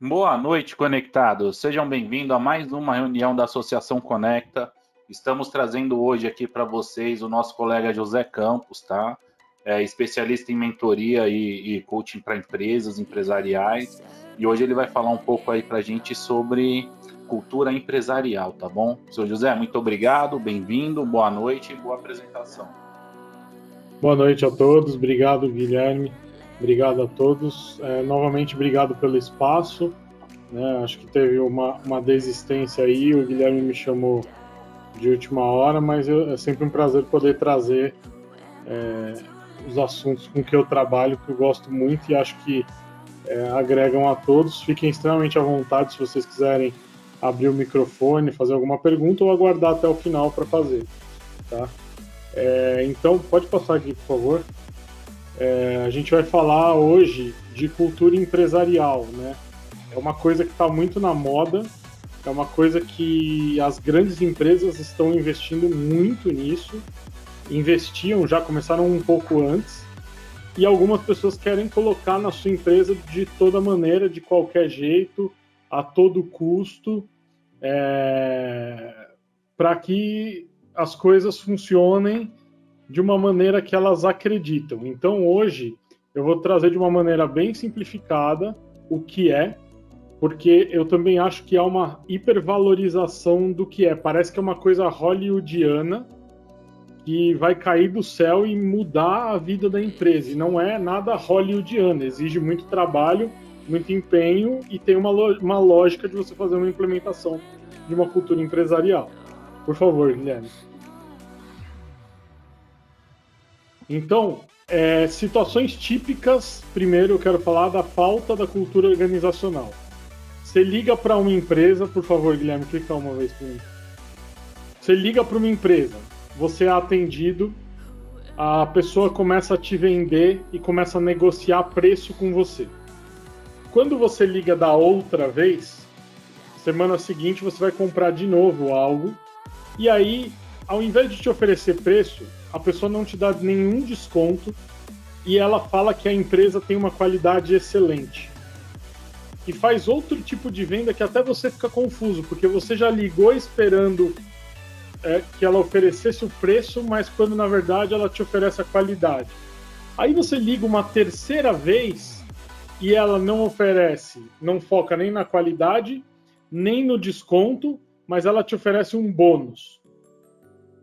Boa noite, conectados. Sejam bem-vindos a mais uma reunião da Associação Conecta. Estamos trazendo hoje aqui para vocês o nosso colega José Campos, tá? Especialista em mentoria e coaching para empresas, empresariais. E hoje ele vai falar um pouco aí para a gente sobre cultura empresarial, tá bom? Seu José, muito obrigado, bem-vindo, boa noite e boa apresentação. Boa noite a todos, obrigado Guilherme, obrigado a todos. Novamente, obrigado pelo espaço, né? Acho que teve uma desistência aí, o Guilherme me chamou de última hora, mas é sempre um prazer poder trazer os assuntos com que eu trabalho, que eu gosto muito e acho que agregam a todos. Fiquem extremamente à vontade se vocês quiserem abrir o microfone, fazer alguma pergunta ou aguardar até o final para fazer, tá? Então, pode passar aqui, por favor. A gente vai falar hoje de cultura empresarial, né? É uma coisa que está muito na moda, é uma coisa que as grandes empresas estão investindo muito nisso, já começaram um pouco antes, e algumas pessoas querem colocar na sua empresa de toda maneira, de qualquer jeito, a todo custo, para que as coisas funcionem de uma maneira que elas acreditam. Então, hoje, eu vou trazer de uma maneira bem simplificada o que é, porque eu também acho que há uma hipervalorização do que é. Parece que é uma coisa hollywoodiana que vai cair do céu e mudar a vida da empresa. E não é nada hollywoodiano, exige muito trabalho, muito empenho e tem uma lógica de você fazer uma implementação de uma cultura empresarial. Por favor, Guilherme. Então, situações típicas. Primeiro, eu quero falar da falta da cultura organizacional. Você liga para uma empresa, por favor, Guilherme, clica uma vez para mim. Você liga para uma empresa, você é atendido, a pessoa começa a te vender e começa a negociar preço com você. Quando você liga da outra vez, semana seguinte você vai comprar de novo algo, e aí, ao invés de te oferecer preço, a pessoa não te dá nenhum desconto e ela fala que a empresa tem uma qualidade excelente. E faz outro tipo de venda que até você fica confuso, porque você já ligou esperando que ela oferecesse o preço, mas quando na verdade ela te oferece a qualidade. Aí você liga uma terceira vez e ela não oferece, não foca nem na qualidade, nem no desconto, mas ela te oferece um bônus.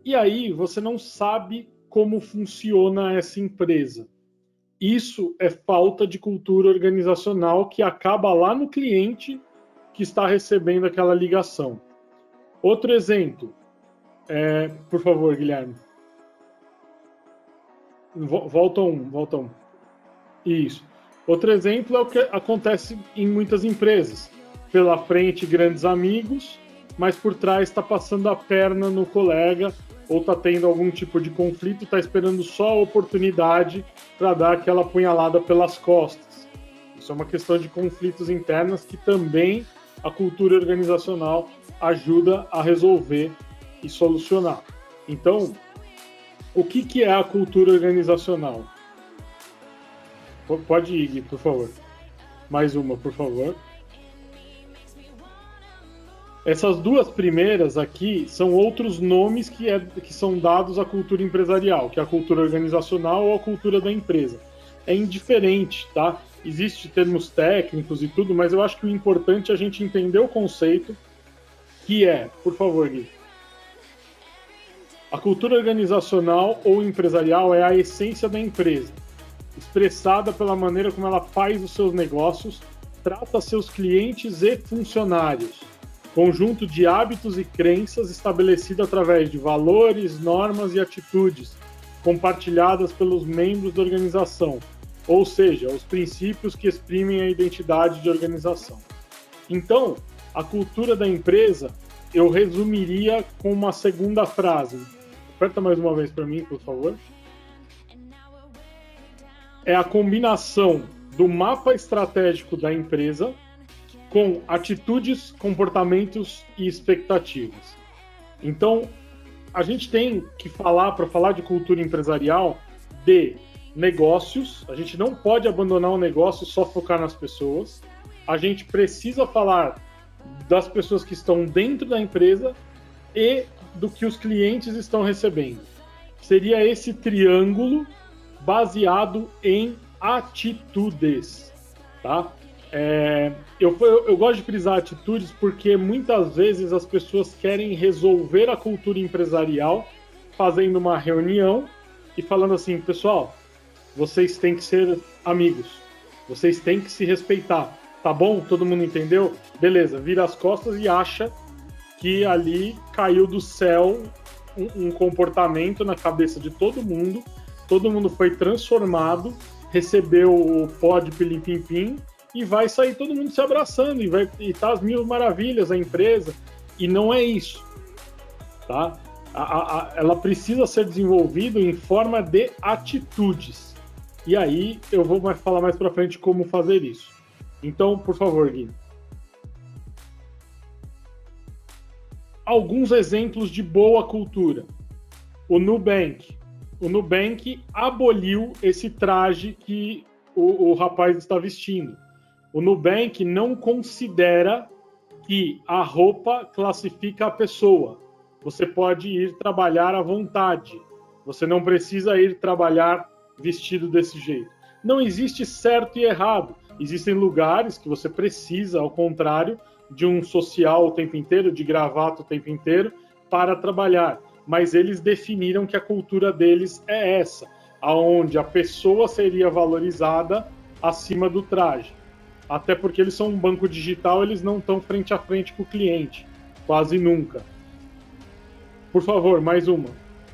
E aí você não sabe como funciona essa empresa. Isso é falta de cultura organizacional que acaba lá no cliente que está recebendo aquela ligação. Outro exemplo, por favor, Guilherme. Volta um. Isso. Outro exemplo é o que acontece em muitas empresas. Pela frente, grandes amigos, mas por trás está passando a perna no colega ou está tendo algum tipo de conflito, está esperando só a oportunidade para dar aquela punhalada pelas costas. Isso é uma questão de conflitos internos que também a cultura organizacional ajuda a resolver e solucionar. Então, o que é a cultura organizacional? Pode ir, Gui, por favor. Mais uma, por favor. Essas duas primeiras aqui são outros nomes que são dados à cultura empresarial, que é a cultura organizacional ou a cultura da empresa. É indiferente, tá? Existem termos técnicos e tudo, mas eu acho que o importante é a gente entender o conceito, que é, por favor, Gui. A cultura organizacional ou empresarial é a essência da empresa, expressada pela maneira como ela faz os seus negócios, trata seus clientes e funcionários. Conjunto de hábitos e crenças estabelecido através de valores, normas e atitudes compartilhadas pelos membros da organização, ou seja, os princípios que exprimem a identidade de organização. Então, a cultura da empresa eu resumiria com uma segunda frase. Aperta mais uma vez para mim, por favor. É a combinação do mapa estratégico da empresa com atitudes, comportamentos e expectativas. Então, a gente tem que falar, para falar de cultura empresarial, de negócios. A gente não pode abandonar o negócio e só focar nas pessoas. a gente precisa falar das pessoas que estão dentro da empresa e do que os clientes estão recebendo. Seria esse triângulo baseado em atitudes, tá? Eu gosto de frisar atitudes porque muitas vezes as pessoas querem resolver a cultura empresarial fazendo uma reunião e falando assim, pessoal, vocês têm que ser amigos, vocês têm que se respeitar, tá bom? Todo mundo entendeu? Beleza, vira as costas e acha que ali caiu do céu um comportamento na cabeça de todo mundo foi transformado, recebeu o pó de pilim-pim-pim e vai sair todo mundo se abraçando e tá às mil maravilhas a empresa, e não é isso, tá? Ela precisa ser desenvolvida em forma de atitudes. E aí eu vou falar mais para frente como fazer isso. Então, por favor, Gui. Alguns exemplos de boa cultura. O Nubank. O Nubank aboliu esse traje que o rapaz está vestindo. O Nubank não considera que a roupa classifica a pessoa. Você pode ir trabalhar à vontade. Você não precisa ir trabalhar vestido desse jeito. Não existe certo e errado. Existem lugares que você precisa, ao contrário, de um social o tempo inteiro, de gravata o tempo inteiro, para trabalhar. Mas eles definiram que a cultura deles é essa, aonde a pessoa seria valorizada acima do traje. Até porque eles são um banco digital, eles não estão frente a frente com o cliente. Quase nunca. Por favor, mais uma.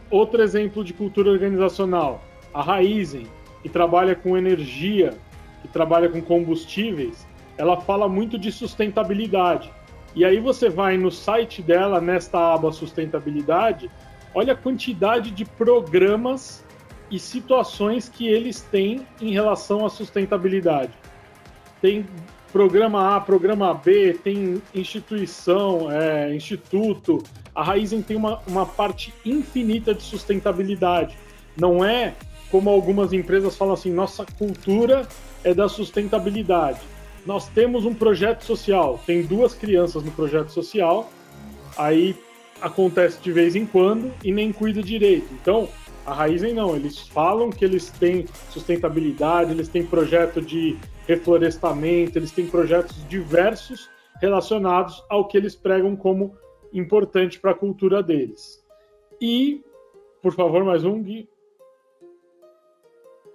Outro exemplo de cultura organizacional. A Raizen, que trabalha com energia, que trabalha com combustíveis, ela fala muito de sustentabilidade. E aí você vai no site dela, nesta aba sustentabilidade, olha a quantidade de programas e situações que eles têm em relação à sustentabilidade. Tem programa A, programa B, tem instituição, instituto. A Raizen tem uma parte infinita de sustentabilidade. Não é como algumas empresas falam assim, nossa cultura é da sustentabilidade. Nós temos um projeto social, tem 2 crianças no projeto social, aí acontece de vez em quando e nem cuida direito. Então, a Raizen não, eles falam que eles têm sustentabilidade, eles têm projeto de reflorestamento, eles têm projetos diversos relacionados ao que eles pregam como importante para a cultura deles. E, por favor, mais um, Gui.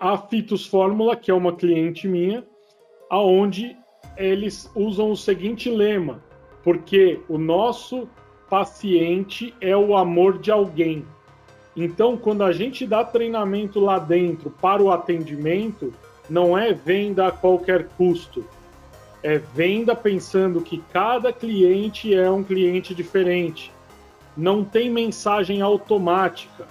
A Fitos Fórmula, que é uma cliente minha, aonde eles usam o seguinte lema, porque o nosso paciente é o amor de alguém. Então, quando a gente dá treinamento lá dentro para o atendimento, não é venda a qualquer custo. É venda pensando que cada cliente é um cliente diferente. Não tem mensagem automática.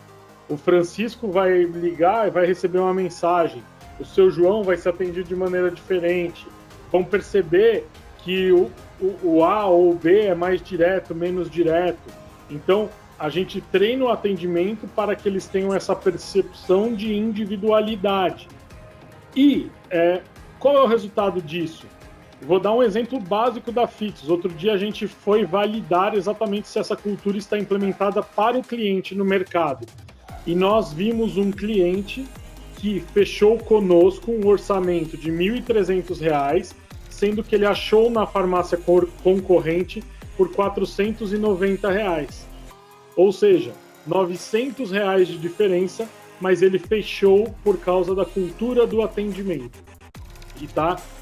O Francisco vai ligar e vai receber uma mensagem. O seu João vai ser atendido de maneira diferente. Vão perceber que o A ou o B é mais direto, menos direto. Então, a gente treina o atendimento para que eles tenham essa percepção de individualidade. E qual é o resultado disso? Vou dar um exemplo básico da Fitos. Outro dia a gente foi validar exatamente se essa cultura está implementada para o cliente no mercado. E nós vimos um cliente que fechou conosco um orçamento de R$ 1.300, sendo que ele achou na farmácia concorrente por R$ 490. Ou seja, R$ 900 de diferença, mas ele fechou por causa da cultura do atendimento.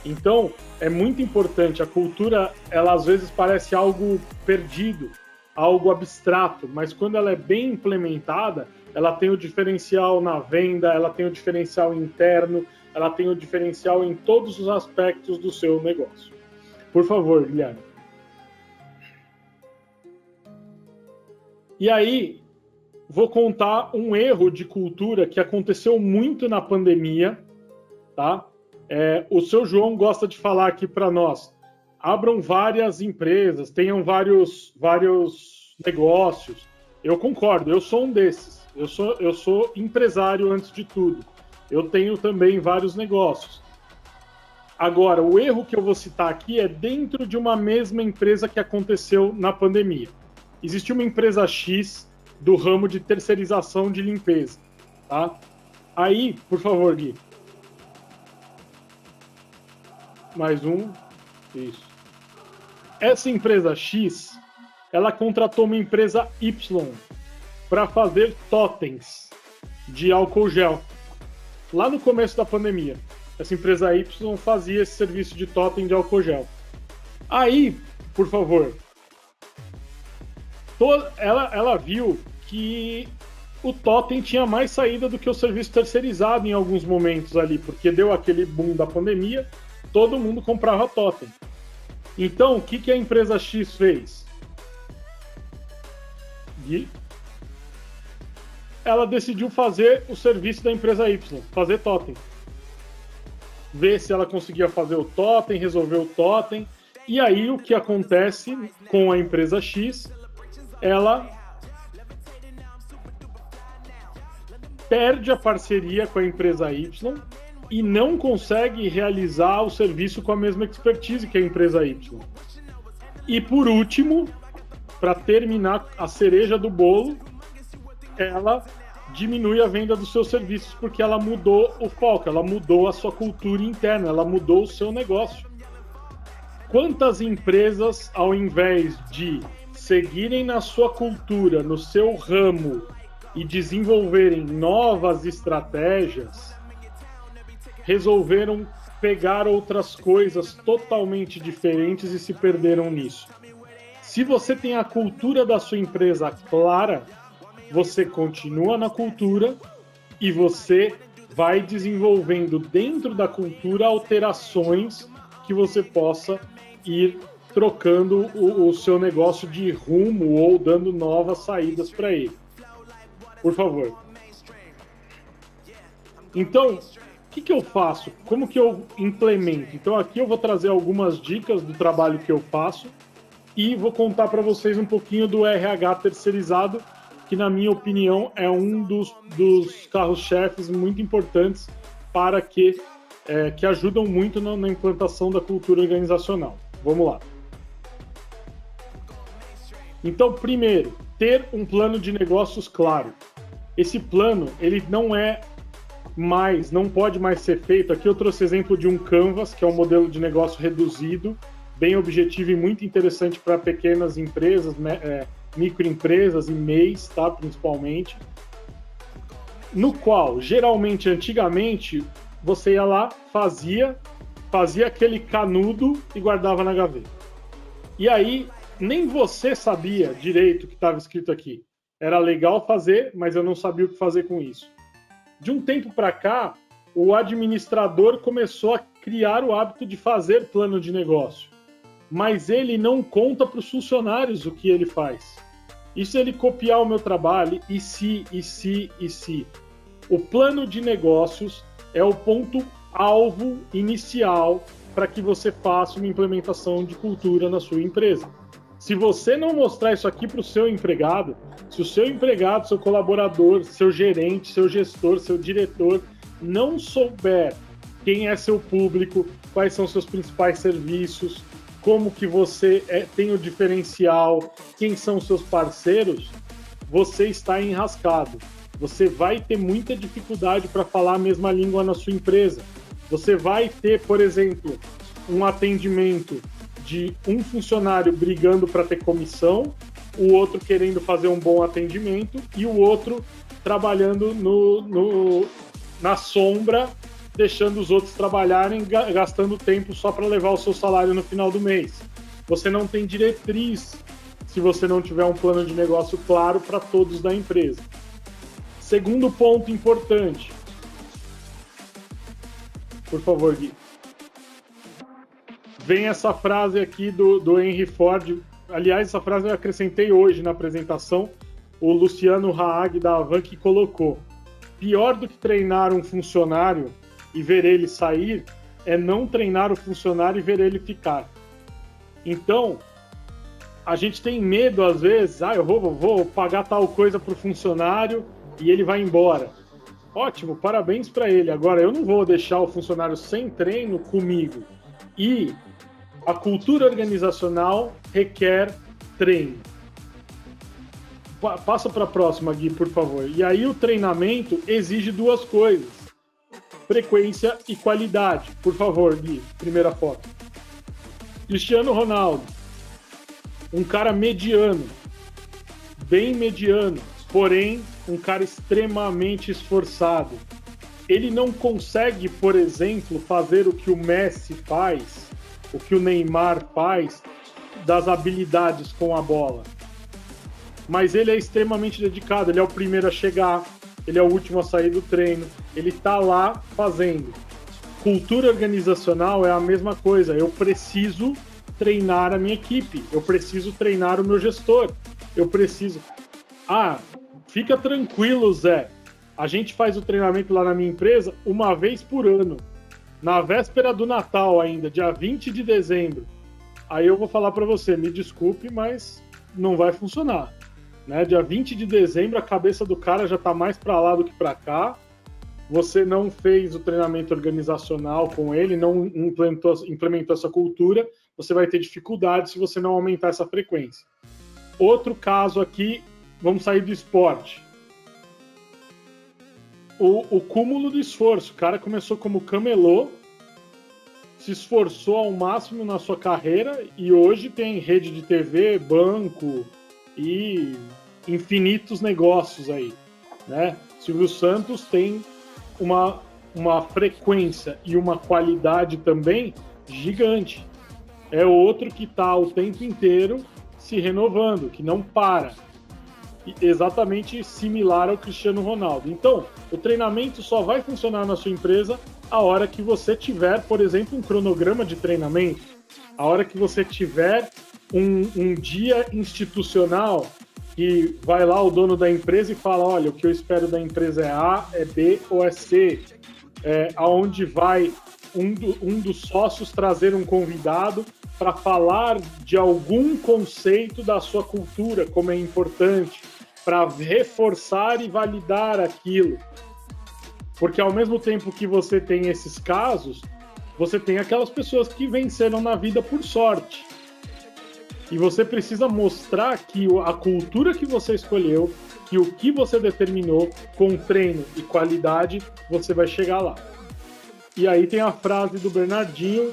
Então, é muito importante. A cultura, ela às vezes parece algo perdido, algo abstrato, mas quando ela é bem implementada, ela tem o diferencial na venda, ela tem o diferencial interno, ela tem o diferencial em todos os aspectos do seu negócio. Por favor, Guilherme. E aí, vou contar um erro de cultura que aconteceu muito na pandemia, tá? O seu João gosta de falar aqui para nós, abram várias empresas, tenham vários negócios. Eu concordo, eu sou um desses. Eu sou empresário antes de tudo. Eu tenho também vários negócios. Agora, o erro que eu vou citar aqui é dentro de uma mesma empresa que aconteceu na pandemia. Existe uma empresa X do ramo de terceirização de limpeza, tá? Aí, por favor, Gui. Mais um. Isso. Essa empresa X, ela contratou uma empresa Y para fazer totens de álcool gel. Lá no começo da pandemia, essa empresa Y fazia esse serviço de totem de álcool gel. Aí, por favor, ela viu que o totem tinha mais saída do que o serviço terceirizado em alguns momentos ali, porque deu aquele boom da pandemia, todo mundo comprava totem. Então, o que a empresa X fez? Ela decidiu fazer o serviço da empresa Y, fazer totem. Ver se ela conseguia fazer o totem, resolver o totem. E aí, o que acontece com a empresa X? Ela perde a parceria com a empresa Y e não consegue realizar o serviço com a mesma expertise que a empresa Y. E por último, para terminar a cereja do bolo, ela diminui a venda dos seus serviços porque ela mudou o foco, ela mudou a sua cultura interna, ela mudou o seu negócio. Quantas empresas, ao invés de seguirem na sua cultura, no seu ramo e desenvolverem novas estratégias, resolveram pegar outras coisas totalmente diferentes e se perderam nisso? Se você tem a cultura da sua empresa clara, você continua na cultura e você vai desenvolvendo dentro da cultura alterações que você possa ir trocando o seu negócio de rumo ou dando novas saídas para ele. Por favor. Então, o que eu faço? Como que eu implemento? Então, aqui eu vou trazer algumas dicas do trabalho que eu faço e vou contar para vocês um pouquinho do RH terceirizado, que, na minha opinião, é um dos carros-chefes muito importantes para que ajudam muito na implantação da cultura organizacional. Vamos lá. Então, primeiro, ter um plano de negócios claro. Esse plano, ele não pode mais ser feito. Aqui eu trouxe exemplo de um Canvas, que é um modelo de negócio reduzido, bem objetivo e muito interessante para pequenas empresas, microempresas e MEIs, tá, principalmente, no qual, geralmente, antigamente, você ia lá, fazia aquele canudo e guardava na gaveta. E aí, nem você sabia direito o que estava escrito aqui. Era legal fazer, mas eu não sabia o que fazer com isso. De um tempo para cá, o administrador começou a criar o hábito de fazer plano de negócio, mas ele não conta para os funcionários o que ele faz. E se ele copiar o meu trabalho? E se? O plano de negócios é o ponto-alvo inicial para que você faça uma implementação de cultura na sua empresa. Se você não mostrar isso aqui para o seu empregado, se o seu empregado, seu colaborador, seu gerente, seu gestor, seu diretor não souber quem é seu público, quais são seus principais serviços, como que você tem o diferencial, quem são seus parceiros, você está enrascado. Você vai ter muita dificuldade para falar a mesma língua na sua empresa. Você vai ter, por exemplo, um atendimento de um funcionário brigando para ter comissão, o outro querendo fazer um bom atendimento e o outro trabalhando na sombra, deixando os outros trabalharem, gastando tempo só para levar o seu salário no final do mês. Você não tem diretriz se você não tiver um plano de negócio claro para todos da empresa. Segundo ponto importante. Por favor, Gui. Vem essa frase aqui do Henry Ford. Aliás, essa frase eu acrescentei hoje na apresentação. O Luciano Haag da Avan que colocou: pior do que treinar um funcionário e ver ele sair é não treinar o funcionário e ver ele ficar. Então, a gente tem medo às vezes, eu vou pagar tal coisa para o funcionário e ele vai embora. ótimo, parabéns para ele. Agora, eu não vou deixar o funcionário sem treino comigo. E a cultura organizacional requer treino. Passa para a próxima, Gui, por favor. E aí o treinamento exige duas coisas: frequência e qualidade. Por favor, Gui, primeira foto. Cristiano Ronaldo, um cara mediano, bem mediano, porém um cara extremamente esforçado. Ele não consegue, por exemplo, fazer o que o Messi faz, o que o Neymar faz, das habilidades com a bola. Mas ele é extremamente dedicado, ele é o primeiro a chegar, ele é o último a sair do treino, ele está lá fazendo. Cultura organizacional é a mesma coisa, eu preciso treinar a minha equipe, eu preciso treinar o meu gestor, eu preciso... fica tranquilo, Zé, a gente faz o treinamento lá na minha empresa uma vez por ano, na véspera do Natal ainda, dia 20 de dezembro. Aí eu vou falar para você, me desculpe, mas não vai funcionar. Né? Dia 20 de dezembro, a cabeça do cara já está mais para lá do que para cá. Você não fez o treinamento organizacional com ele, não implementou essa cultura, você vai ter dificuldade se você não aumentar essa frequência. Outro caso aqui, vamos sair do esporte. O cúmulo do esforço. O cara começou como camelô, se esforçou ao máximo na sua carreira e hoje tem rede de TV, banco e infinitos negócios aí, né? Silvio Santos tem uma frequência e uma qualidade também gigante. É outro que está o tempo inteiro se renovando, que não para. Exatamente similar ao Cristiano Ronaldo. Então, o treinamento só vai funcionar na sua empresa a hora que você tiver, por exemplo, um cronograma de treinamento, a hora que você tiver um dia institucional que vai lá o dono da empresa e fala, olha, o que eu espero da empresa é A, é B ou é C, aonde vai um dos sócios trazer um convidado para falar de algum conceito da sua cultura, como é importante, para reforçar e validar aquilo. Porque ao mesmo tempo que você tem esses casos, você tem aquelas pessoas que venceram na vida por sorte. E você precisa mostrar que a cultura que você escolheu, que o que você determinou, com treino e qualidade, você vai chegar lá. E aí tem a frase do Bernardinho,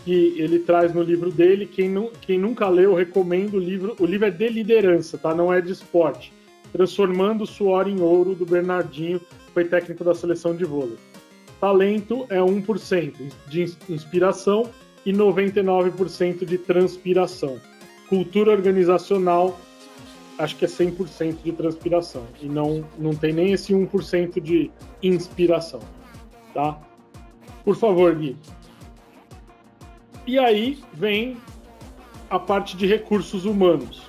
que ele traz no livro dele. Quem nunca leu, eu recomendo o livro. O livro é de liderança, tá? Não é de esporte. Transformando o Suor em Ouro, do Bernardinho, foi técnico da seleção de vôlei. Talento é 1% de inspiração e 99% de transpiração. Cultura organizacional, acho que é 100% de transpiração. E não tem nem esse 1% de inspiração. Tá? Por favor, Gui. E aí vem a parte de recursos humanos.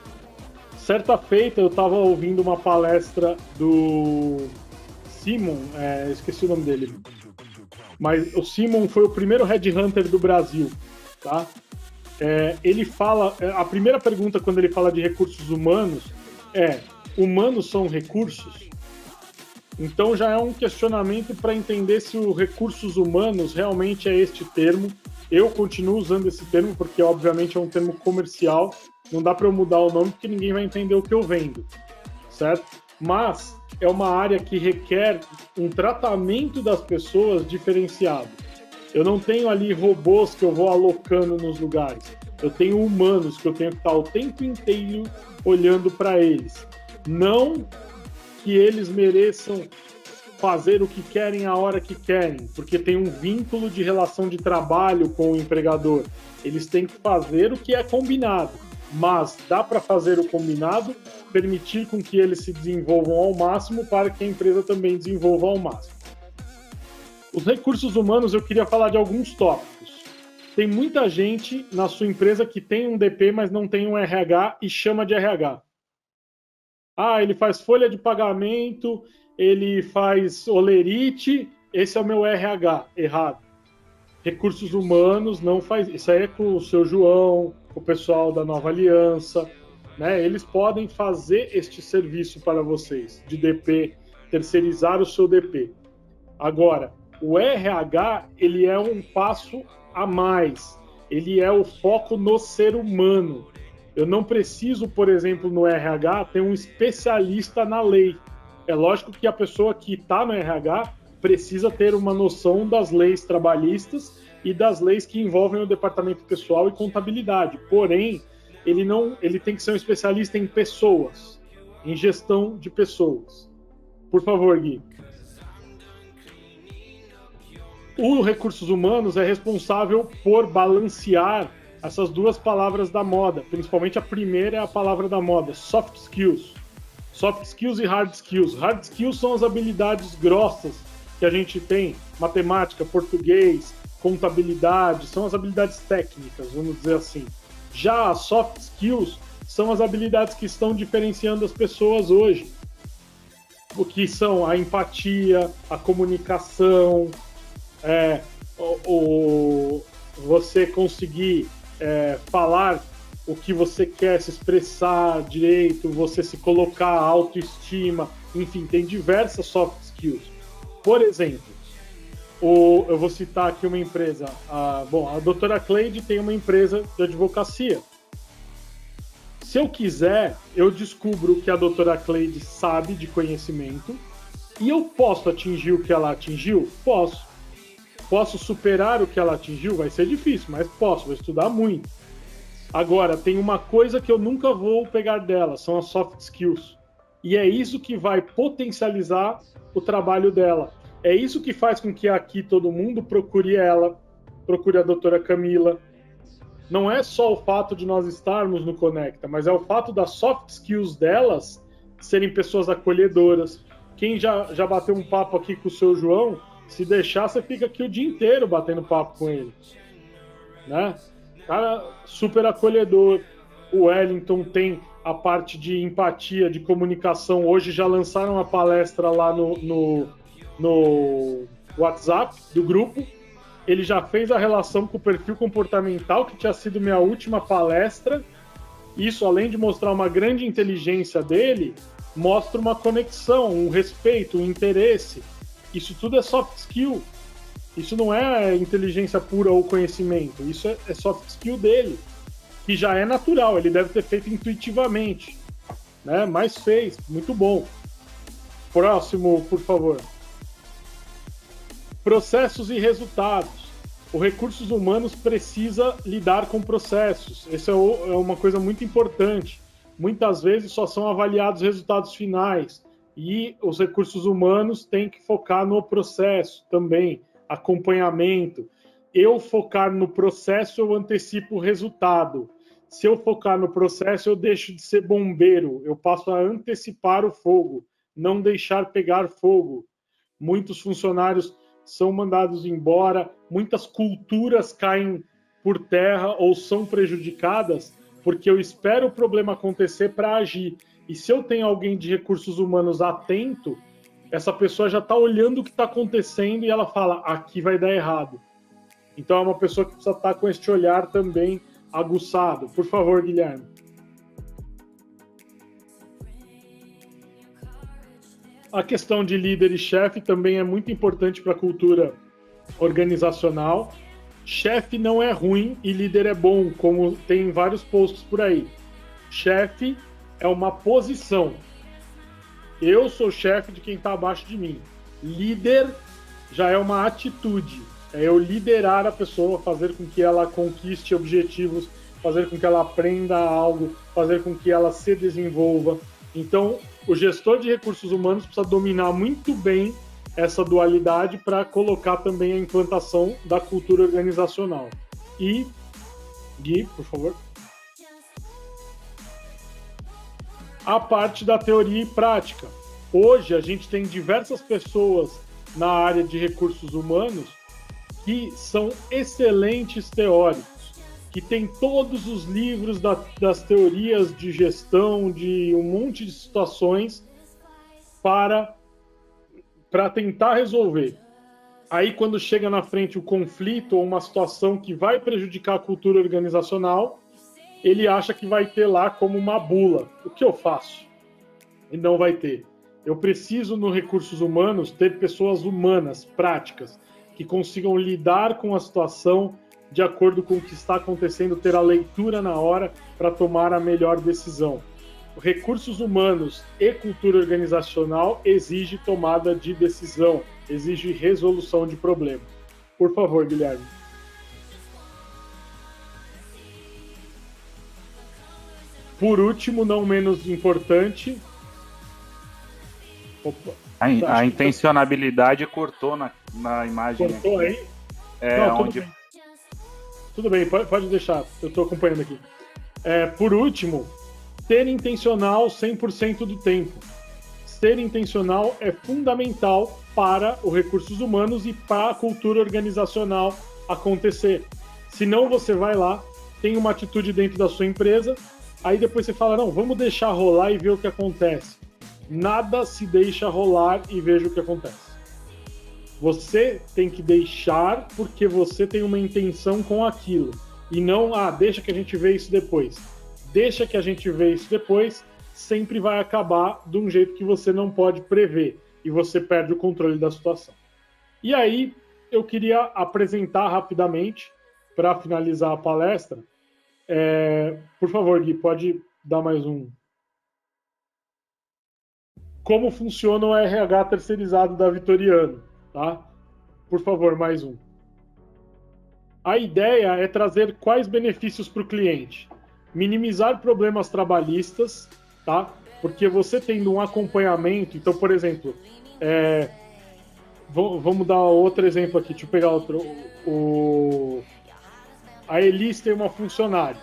Certa feita, eu estava ouvindo uma palestra do Simon, esqueci o nome dele, mas o Simon foi o primeiro headhunter do Brasil, tá? Ele fala, a primeira pergunta quando ele fala de recursos humanos é: humanos são recursos? Então já é um questionamento para entender se os recursos humanos realmente é este termo. Eu continuo usando esse termo porque obviamente é um termo comercial, não dá para eu mudar o nome porque ninguém vai entender o que eu vendo, certo? Mas é uma área que requer um tratamento das pessoas diferenciado. Eu não tenho ali robôs que eu vou alocando nos lugares. Eu tenho humanos que eu tenho que estar o tempo inteiro olhando para eles. Não que eles mereçam fazer o que querem a hora que querem, porque tem um vínculo de relação de trabalho com o empregador. Eles têm que fazer o que é combinado, mas dá para fazer o combinado, permitir com que eles se desenvolvam ao máximo para que a empresa também desenvolva ao máximo. Os recursos humanos, eu queria falar de alguns tópicos. Tem muita gente na sua empresa que tem um DP, mas não tem um RH e chama de RH. Ele faz folha de pagamento, ele faz olerite, esse é o meu RH. Errado. Recursos humanos não faz. Isso aí é com o seu João, com o pessoal da Nova Aliança, né? Eles podem fazer este serviço para vocês, de DP, terceirizar o seu DP. Agora, o RH, ele é um passo a mais. Ele é o foco no ser humano. Eu não preciso, por exemplo, no RH, ter um especialista na lei. É lógico que a pessoa que está no RH precisa ter uma noção das leis trabalhistas e das leis que envolvem o departamento pessoal e contabilidade. Porém, ele tem que ser um especialista em pessoas, em gestão de pessoas. Por favor, Gui. O Recursos Humanos é responsável por balancear essas duas palavras da moda. Principalmente a primeira é a palavra da moda, soft skills. Soft skills e hard skills. Hard skills são as habilidades grossas que a gente tem, matemática, português, contabilidade, são as habilidades técnicas, vamos dizer assim. Já as soft skills são as habilidades que estão diferenciando as pessoas hoje. O que são a empatia, a comunicação, você conseguir falar o que você quer, se expressar direito, você se colocar, autoestima, enfim, tem diversas soft skills. Por exemplo, eu vou citar aqui uma empresa, a doutora Cleide tem uma empresa de advocacia. Se eu quiser, eu descubro o que a doutora Cleide sabe de conhecimento e eu posso atingir o que ela atingiu? Posso. Posso superar o que ela atingiu? Vai ser difícil, mas posso, vou estudar muito. Agora, tem uma coisa que eu nunca vou pegar dela, são as soft skills. E é isso que vai potencializar o trabalho dela. É isso que faz com que aqui todo mundo procure ela, procure a doutora Camila. Não é só o fato de nós estarmos no Conecta, mas é o fato das soft skills delas serem pessoas acolhedoras. Quem já bateu um papo aqui com o seu João, se deixar, você fica aqui o dia inteiro batendo papo com ele. Né? Cara, super acolhedor. O Wellington tem a parte de empatia, de comunicação. Hoje já lançaram uma palestra lá no WhatsApp do grupo. Ele já fez a relação com o perfil comportamental, que tinha sido minha última palestra. Isso, além de mostrar uma grande inteligência dele, mostra uma conexão, um respeito, um interesse. Isso tudo é soft skill. Isso não é inteligência pura ou conhecimento. Isso é soft skill dele, que já é natural. Ele deve ter feito intuitivamente, né? Mas fez. Muito bom. Próximo, por favor. Processos e resultados. O Recursos Humanos precisa lidar com processos. Essa é uma coisa muito importante. Muitas vezes só são avaliados os resultados finais. E os Recursos Humanos têm que focar no processo também. Acompanhamento. Eu focar no processo, eu antecipo o resultado. Se eu focar no processo, eu deixo de ser bombeiro. Eu passo a antecipar o fogo, não deixar pegar fogo. Muitos funcionários são mandados embora, muitas culturas caem por terra ou são prejudicadas porque eu espero o problema acontecer para agir. E se eu tenho alguém de recursos humanos atento, essa pessoa já está olhando o que está acontecendo e ela fala, aqui vai dar errado. Então é uma pessoa que precisa estar com este olhar também aguçado. Por favor, Guilherme. A questão de líder e chefe também é muito importante para a cultura organizacional. Chefe não é ruim e líder é bom, como tem vários posts por aí. Chefe é uma posição. Eu sou chefe de quem está abaixo de mim. Líder já é uma atitude. É eu liderar a pessoa, fazer com que ela conquiste objetivos, fazer com que ela aprenda algo, fazer com que ela se desenvolva. Então, o gestor de recursos humanos precisa dominar muito bem essa dualidade para colocar também a implantação da cultura organizacional. E, Gui, por favor. A parte da teoria e prática. Hoje, a gente tem diversas pessoas na área de recursos humanos que são excelentes teóricos, que tem todos os livros das teorias de gestão, de um monte de situações para tentar resolver. Aí, quando chega na frente o conflito ou uma situação que vai prejudicar a cultura organizacional, ele acha que vai ter lá como uma bula. O que eu faço? E não vai ter. Eu preciso, no recursos humanos, ter pessoas humanas, práticas, que consigam lidar com a situação de acordo com o que está acontecendo, ter a leitura na hora para tomar a melhor decisão. Recursos humanos e cultura organizacional exige tomada de decisão, exige resolução de problema. Por favor, Guilherme. Por último, não menos importante... Opa, a intencionalidade cortou na imagem. Cortou aqui. Aí? Não, onde... Tudo bem, pode deixar, eu estou acompanhando aqui. Por último, ser intencional 100% do tempo. Ser intencional é fundamental para os recursos humanos e para a cultura organizacional acontecer. Senão você vai lá, tem uma atitude dentro da sua empresa, aí depois você fala, não, vamos deixar rolar e ver o que acontece. Nada se deixa rolar e veja o que acontece. Você tem que deixar porque você tem uma intenção com aquilo. E não, deixa que a gente vê isso depois. Deixa que a gente vê isso depois, sempre vai acabar de um jeito que você não pode prever. E você perde o controle da situação. E aí, eu queria apresentar rapidamente, para finalizar a palestra. Por favor, Gui, pode dar mais um. Como funciona o RH terceirizado da Vitoriano, tá? Por favor, mais um. A ideia é trazer quais benefícios para o cliente? Minimizar problemas trabalhistas, tá? Porque você tendo um acompanhamento, então, por exemplo, vamos dar outro exemplo aqui, deixa eu pegar outro. A Elis tem uma funcionária.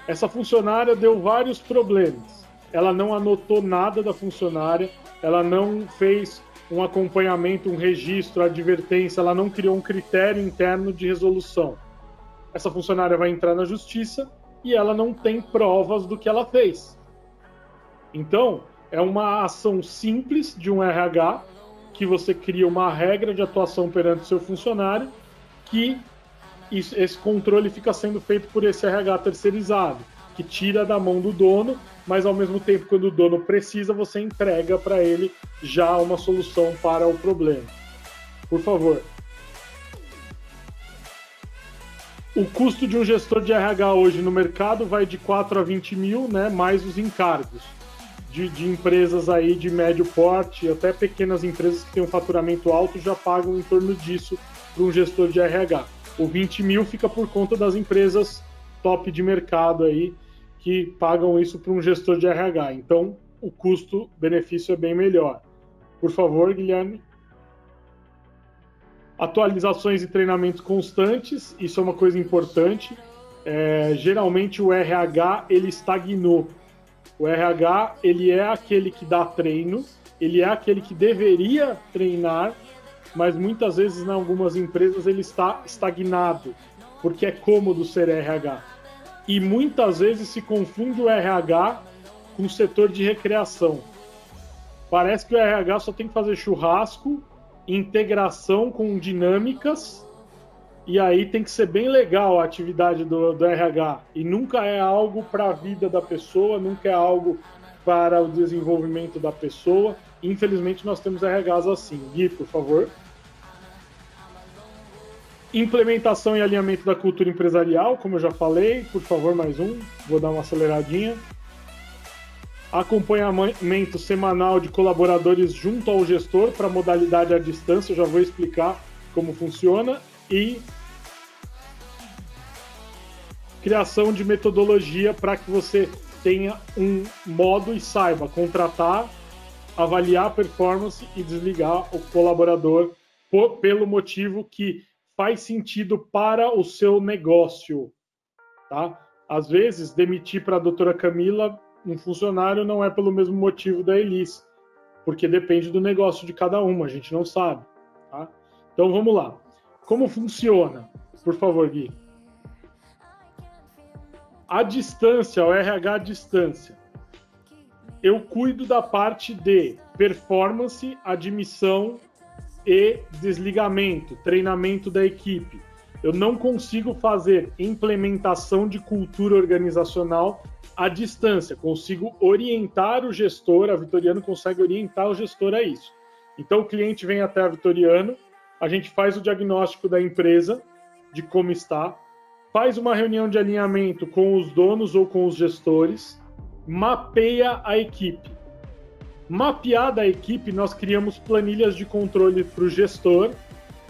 Essa funcionária deu vários problemas. Ela não anotou nada da funcionária, ela não fez um acompanhamento, um registro, advertência, ela não criou um critério interno de resolução. Essa funcionária vai entrar na justiça e ela não tem provas do que ela fez. Então, é uma ação simples de um RH, que você cria uma regra de atuação perante o seu funcionário, que esse controle fica sendo feito por esse RH terceirizado, que tira da mão do dono, mas ao mesmo tempo, quando o dono precisa, você entrega para ele já uma solução para o problema. Por favor. O custo de um gestor de RH hoje no mercado vai de 4 a 20 mil, né, mais os encargos de empresas aí de médio porte, até pequenas empresas que têm um faturamento alto já pagam em torno disso para um gestor de RH. O 20 mil fica por conta das empresas top de mercado aí, que pagam isso para um gestor de RH. Então, o custo-benefício é bem melhor. Por favor, Guilherme. Atualizações e treinamentos constantes, isso é uma coisa importante. Geralmente o RH, ele estagnou. O RH, ele é aquele que dá treino, ele é aquele que deveria treinar, mas muitas vezes, em algumas empresas, ele está estagnado, porque é cômodo ser RH. E muitas vezes se confunde o RH com o setor de recreação. Parece que o RH só tem que fazer churrasco, integração com dinâmicas, e aí tem que ser bem legal a atividade do RH. E nunca é algo para a vida da pessoa, nunca é algo para o desenvolvimento da pessoa. Infelizmente, nós temos RHs assim. Gui, por favor. Implementação e alinhamento da cultura empresarial, como eu já falei. Por favor, mais um. Vou dar uma aceleradinha. Acompanhamento semanal de colaboradores junto ao gestor para modalidade à distância. Eu já vou explicar como funciona. E criação de metodologia para que você tenha um modo e saiba contratar, avaliar a performance e desligar o colaborador pelo motivo que faz sentido para o seu negócio, tá? Às vezes, demitir para a doutora Camila um funcionário não é pelo mesmo motivo da Elis, porque depende do negócio de cada uma, a gente não sabe, tá? Então, vamos lá. Como funciona? Por favor, Gui. A distância, o RH à distância. Eu cuido da parte de performance, admissão e desligamento, treinamento da equipe. Eu não consigo fazer implementação de cultura organizacional à distância. Consigo orientar o gestor, a Vitoriano consegue orientar o gestor a isso. Então, o cliente vem até a Vitoriano, a gente faz o diagnóstico da empresa, de como está, faz uma reunião de alinhamento com os donos ou com os gestores, mapeia a equipe. Mapeada a equipe, nós criamos planilhas de controle para o gestor,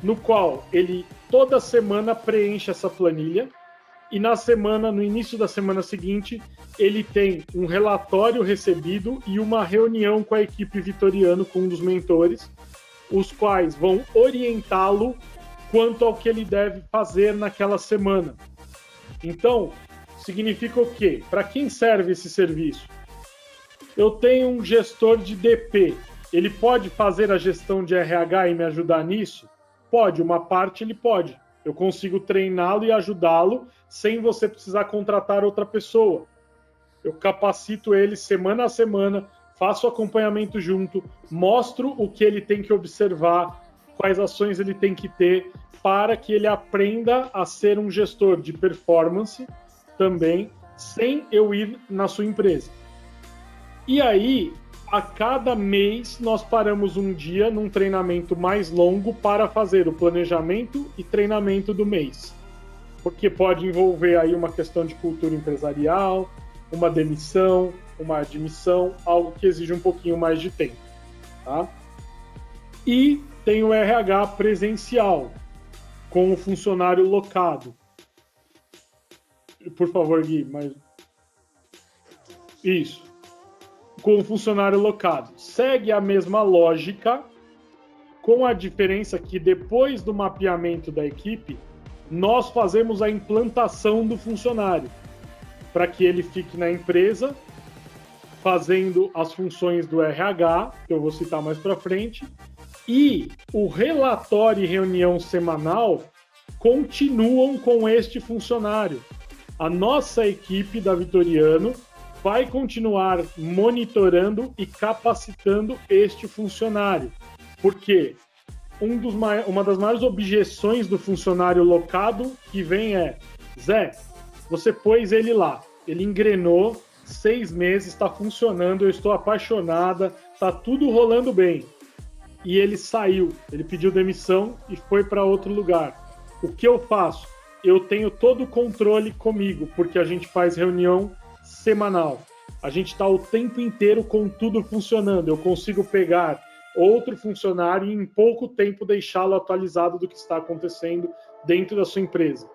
no qual ele toda semana preenche essa planilha e no início da semana seguinte, ele tem um relatório recebido e uma reunião com a equipe Vitoriano, com um dos mentores, os quais vão orientá-lo quanto ao que ele deve fazer naquela semana. Então, significa o quê? Para quem serve esse serviço? Eu tenho um gestor de DP, ele pode fazer a gestão de RH e me ajudar nisso? Pode, uma parte ele pode. Eu consigo treiná-lo e ajudá-lo sem você precisar contratar outra pessoa. Eu capacito ele semana a semana, faço acompanhamento junto, mostro o que ele tem que observar, quais ações ele tem que ter, para que ele aprenda a ser um gestor de performance também, sem eu ir na sua empresa. E aí, a cada mês, nós paramos um dia num treinamento mais longo para fazer o planejamento e treinamento do mês. Porque pode envolver aí uma questão de cultura empresarial, uma demissão, uma admissão, algo que exige um pouquinho mais de tempo. Tá? E tem o RH presencial, com o funcionário locado. Por favor, Gui, mas... Isso. Com o funcionário locado. Segue a mesma lógica, com a diferença que depois do mapeamento da equipe, nós fazemos a implantação do funcionário, para que ele fique na empresa, fazendo as funções do RH, que eu vou citar mais para frente, e o relatório e reunião semanal continuam com este funcionário. A nossa equipe da Vitoriano vai continuar monitorando e capacitando este funcionário. Porque uma das maiores objeções do funcionário locado que vem é: Zé, você pôs ele lá, ele engrenou, 6 meses, está funcionando, eu estou apaixonada, está tudo rolando bem. E ele saiu, ele pediu demissão e foi para outro lugar. O que eu faço? Eu tenho todo o controle comigo, porque a gente faz reunião semanal. A gente está o tempo inteiro com tudo funcionando. Eu consigo pegar outro funcionário e em pouco tempo deixá-lo atualizado do que está acontecendo dentro da sua empresa.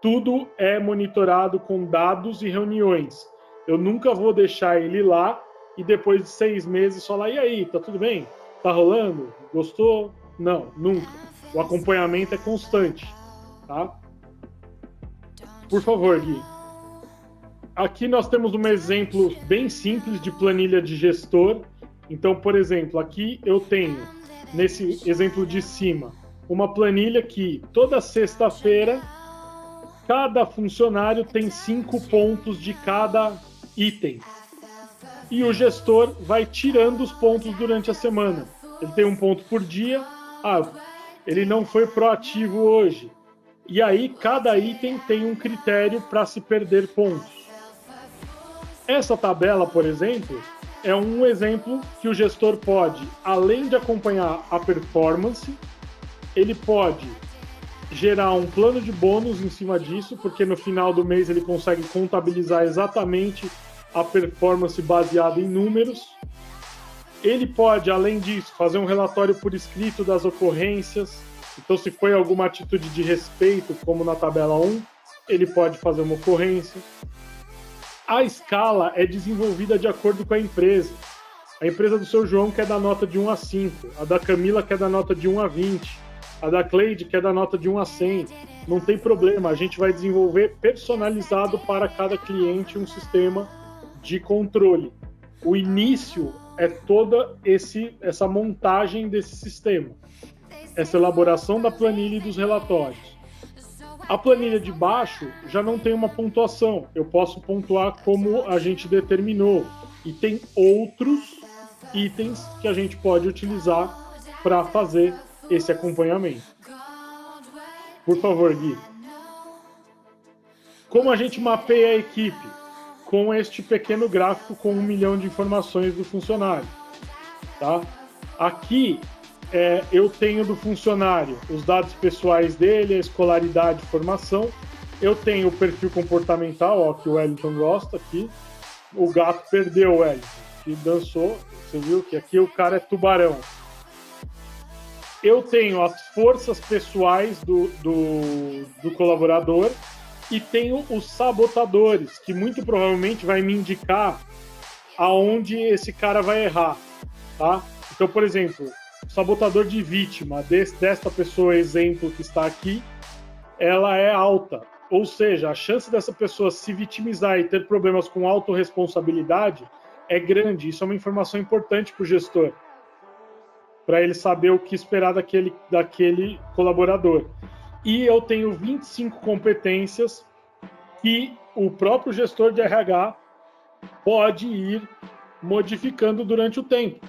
Tudo é monitorado com dados e reuniões. Eu nunca vou deixar ele lá e depois de 6 meses falar: e aí, tá tudo bem? Tá rolando? Gostou? Não, nunca. O acompanhamento é constante, tá? Por favor, Gui. Aqui nós temos um exemplo bem simples de planilha de gestor. Então, por exemplo, aqui eu tenho, nesse exemplo de cima, uma planilha que toda sexta-feira cada funcionário tem 5 pontos de cada item. E o gestor vai tirando os pontos durante a semana. Ele tem 1 ponto por dia. Ele não foi proativo hoje. E aí, cada item tem um critério para se perder pontos. Essa tabela, por exemplo, é um exemplo que o gestor pode, além de acompanhar a performance, ele pode gerar um plano de bônus em cima disso, porque no final do mês ele consegue contabilizar exatamente a performance baseada em números. Ele pode, além disso, fazer um relatório por escrito das ocorrências. Então, se foi alguma atitude de respeito, como na tabela 1, ele pode fazer uma ocorrência. A escala é desenvolvida de acordo com a empresa. A empresa do seu João quer dar nota de 1 a 5, a da Camila quer dar nota de 1 a 20, a da Cleide quer dar nota de 1 a 100. Não tem problema, a gente vai desenvolver personalizado para cada cliente um sistema de controle. O início é toda essa montagem desse sistema, essa elaboração da planilha e dos relatórios. A planilha de baixo já não tem uma pontuação, eu posso pontuar como a gente determinou, e tem outros itens que a gente pode utilizar para fazer esse acompanhamento. Por favor, Gui. Como a gente mapeia a equipe? Com este pequeno gráfico com 1 milhão de informações do funcionário. Tá? Aqui eu tenho do funcionário os dados pessoais dele, a escolaridade, formação. Eu tenho o perfil comportamental, ó, que o Wellington gosta aqui. O gato perdeu o Wellington, que dançou. Você viu que aqui o cara é tubarão. Eu tenho as forças pessoais do colaborador e tenho os sabotadores, que muito provavelmente vai me indicar aonde esse cara vai errar. Tá? Então, por exemplo, o sabotador de vítima desta pessoa, exemplo que está aqui, ela é alta. Ou seja, a chance dessa pessoa se vitimizar e ter problemas com autorresponsabilidade é grande. Isso é uma informação importante para o gestor, para ele saber o que esperar daquele colaborador. E eu tenho 25 competências que o próprio gestor de RH pode ir modificando durante o tempo.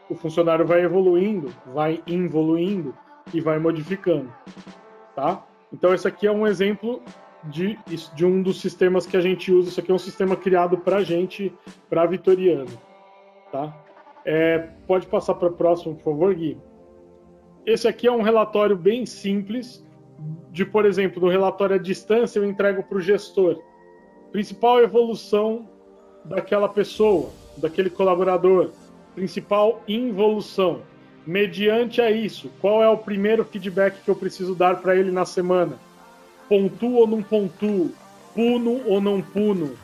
O funcionário vai evoluindo, vai involuindo e vai modificando. Tá? Então, esse aqui é um exemplo de um dos sistemas que a gente usa. Isso aqui é um sistema criado para a gente, para Vitoriano. Tá? Pode passar para o próximo, por favor, Gui. Esse aqui é um relatório bem simples, por exemplo, no relatório à distância eu entrego para o gestor. Principal evolução daquela pessoa, daquele colaborador. Principal involução. Mediante a isso, qual é o primeiro feedback que eu preciso dar para ele na semana? Pontuo ou não pontuo? Puno ou não puno?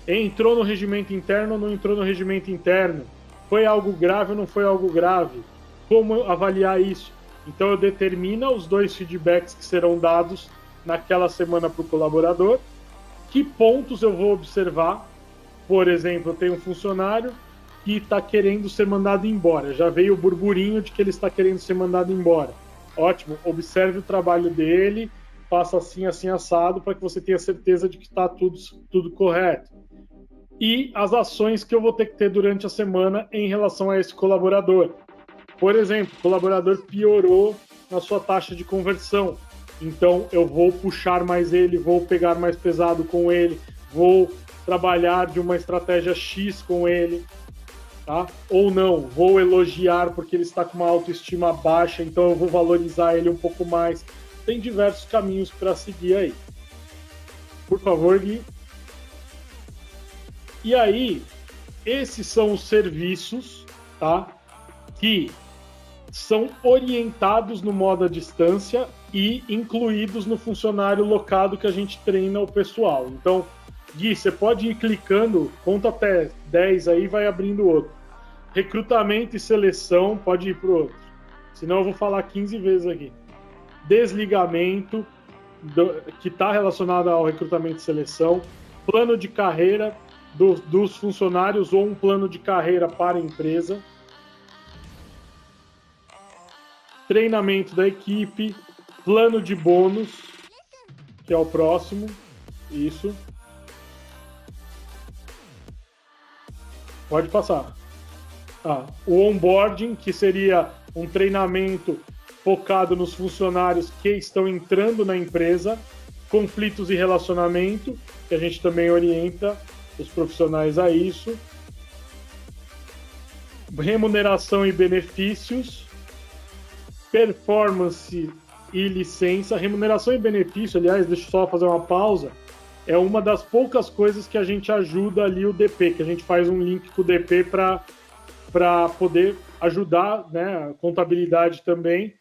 Entrou no regimento interno ou não entrou no regimento interno? Foi algo grave ou não foi algo grave? Como avaliar isso? Então eu determino os 2 feedbacks que serão dados naquela semana para o colaborador. Que pontos eu vou observar? Por exemplo, eu tenho um funcionário que está querendo ser mandado embora. Já veio o burburinho de que ele está querendo ser mandado embora. Ótimo, observe o trabalho dele, faça assim, assim, assado, para que você tenha certeza de que está tudo correto. E as ações que eu vou ter que ter durante a semana em relação a esse colaborador. Por exemplo, o colaborador piorou na sua taxa de conversão. Então, eu vou puxar mais ele, vou pegar mais pesado com ele, vou trabalhar de uma estratégia X com ele. Tá? Ou não, vou elogiar porque ele está com uma autoestima baixa, então eu vou valorizar ele um pouco mais. Tem diversos caminhos para seguir aí. Por favor, Gui. E aí, esses são os serviços, tá? Que são orientados no modo à distância e incluídos no funcionário locado que a gente treina o pessoal. Então, Gui, você pode ir clicando, conta até 10 aí, vai abrindo outro. Recrutamento e seleção, pode ir para o outro. Senão eu vou falar 15 vezes aqui. Desligamento, que está relacionado ao recrutamento e seleção. Plano de carreira dos funcionários ou um plano de carreira para a empresa. Treinamento da equipe. Plano de bônus, que é o próximo. Isso. Pode passar. O onboarding, que seria um treinamento focado nos funcionários que estão entrando na empresa. Conflitos e relacionamento, que a gente também orienta os profissionais a isso. Remuneração e benefícios. Performance e licença. Remuneração e benefício, aliás, deixa eu só fazer uma pausa. É uma das poucas coisas que a gente ajuda ali o DP, que a gente faz um link com o DP para poder ajudar, né, a contabilidade também,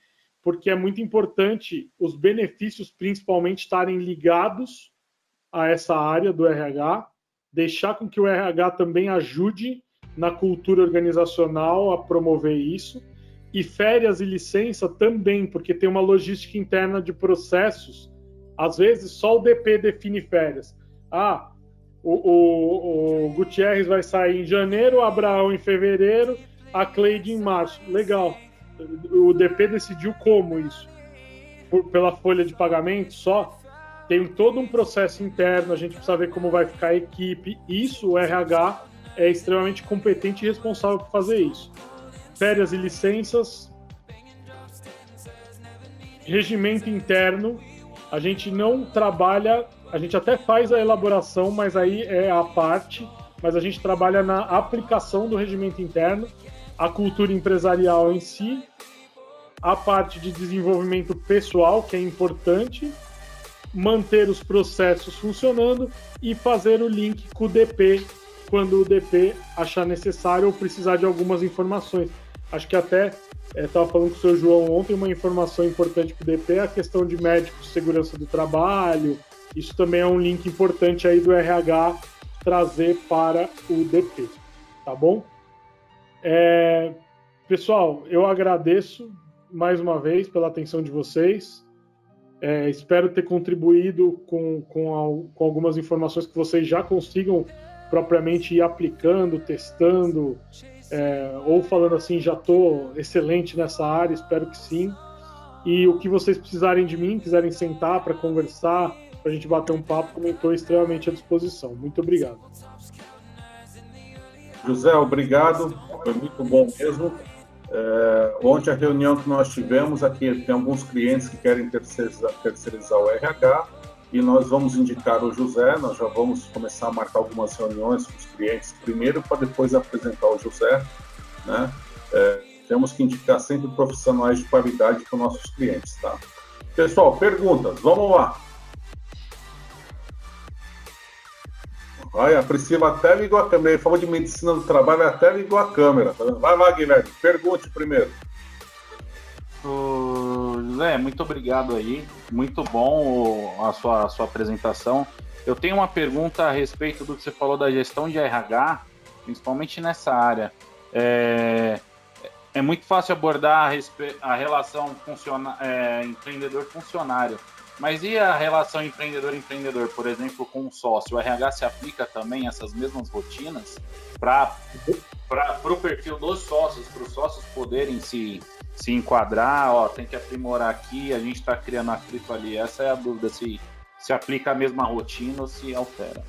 porque é muito importante os benefícios principalmente estarem ligados a essa área do RH, deixar com que o RH também ajude na cultura organizacional a promover isso, e férias e licença também, porque tem uma logística interna de processos. Às vezes só o DP define férias. O Gutierrez vai sair em janeiro, o Abraão em fevereiro, a Cleide em março. Legal. O DP decidiu como isso? Pela folha de pagamento só? Tem todo um processo interno, a gente precisa ver como vai ficar a equipe. Isso, o RH é extremamente competente e responsável por fazer isso. Férias e licenças. Regimento interno. A gente não trabalha a gente até faz a elaboração, mas aí é a parte, mas a gente trabalha na aplicação do regimento interno, a cultura empresarial em si, a parte de desenvolvimento pessoal, que é importante, manter os processos funcionando e fazer o link com o DP, quando o DP achar necessário ou precisar de algumas informações. Acho que até estava falando com o seu João ontem, uma informação importante para o DP é a questão de médicos, segurança do trabalho. Isso também é um link importante aí do RH trazer para o DP, tá bom? Pessoal, eu agradeço mais uma vez pela atenção de vocês. Espero ter contribuído com algumas informações que vocês já consigam propriamente ir aplicando, testando, ou falando assim, já estou excelente nessa área, espero que sim. E o que vocês precisarem de mim, quiserem sentar para conversar, para a gente bater um papo, também estou extremamente à disposição. Muito obrigado. José, obrigado, foi muito bom mesmo. Ontem a reunião que nós tivemos aqui, tem alguns clientes que querem terceirizar o RH e nós vamos indicar o José, nós já vamos começar a marcar algumas reuniões com os clientes primeiro para depois apresentar o José, né? Temos que indicar sempre profissionais de qualidade para os nossos clientes, tá? Pessoal, perguntas, vamos lá. Olha, a Priscila até ligou a câmera, ele falou de medicina do trabalho, até ligou a câmera, tá vendo? Vai lá, Guilherme, pergunte primeiro. José, muito obrigado aí, muito bom a sua apresentação. Eu tenho uma pergunta a respeito do que você falou da gestão de RH, principalmente nessa área. É muito fácil abordar a relação empreendedor-funcionário, mas e a relação empreendedor-empreendedor, por exemplo, com o sócio? O RH se aplica também a essas mesmas rotinas para o perfil dos sócios, para os sócios poderem se enquadrar, tem que aprimorar aqui, a gente está criando atrito ali. Essa é a dúvida, se aplica a mesma rotina ou se altera.